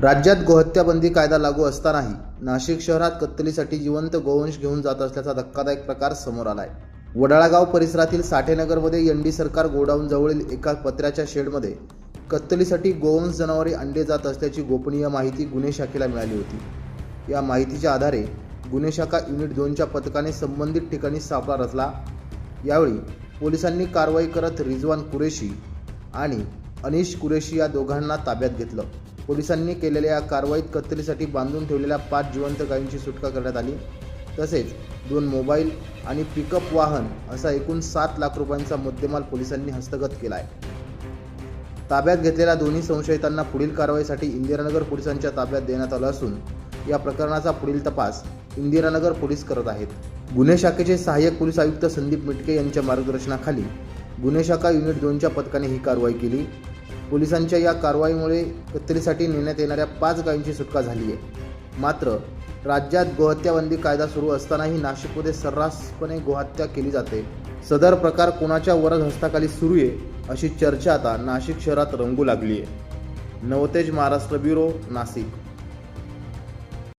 राज्यात गोहत्याबंदी कायदा लागू असतानाही नाशिक शहरात कत्तलीसाठी जिवंत गोवंश घेऊन जात असल्याचा धक्कादायक प्रकार समोर आलाय। वडाळागाव परिसरातील साठेनगरमध्ये एनडी सरकार गोडाऊन जवळील एका पत्र्याच्या शेडमध्ये कत्तलीसाठी गोवंश जनावरे अंडे जात असल्याची गोपनीय माहिती गुन्हे शाखेला मिळाली होती। या माहितीच्या आधारे गुन्हे शाखा युनिट 2च्या पथकाने संबंधित ठिकाणी सापळा रचला। यावेळी पोलिसांनी कारवाई करत रिजवान कुरेशी आणि अनिश कुरेशी या दोघांना ताब्यात घेतलं। पोलिसांनी केलेल्या या कारवाईत कत्तलीसाठी बांधून ठेवलेल्या 5 जिवंत गायींची सुटका करण्यात आली। तसेच 2 मोबाईल आणि पिकअप वाहन असा एकूण 7 लाख रुपयांचा मुद्देमाल पोलिसांनी हस्तगत केला आहे। ताब्यात घेतलेल्या दोन्ही संशयितांना पुढील कारवाईसाठी इंदिरानगर पोलिसांच्या ताब्यात देण्यात आलं असून या प्रकरणाचा पुढील तपास इंदिरानगर पोलीस करत आहेत। गुन्हे शाखेचे सहाय्यक पोलीस आयुक्त संदीप मिटके यांच्या मार्गदर्शनाखाली गुन्हे शाखा युनिट 2च्या पथकाने ही कारवाई केली। पोलिसांच्या या कारवाईमुळे कत्तलीसाठी नेण्यात येणाऱ्या 5 गायींची सुटका झाली आहे। मात्र राज्यात गोहत्याबंदी कायदा सुरू असतानाही नाशिकमध्ये सर्रासपणे गोहत्या केली जाते। सदर प्रकार कोणाच्या वरद हस्ताखाली सुरू आहे अशी चर्चा आता नाशिक शहरात रंगू लागली आहे। नवतेज महाराष्ट्र ब्युरो, नाशिक।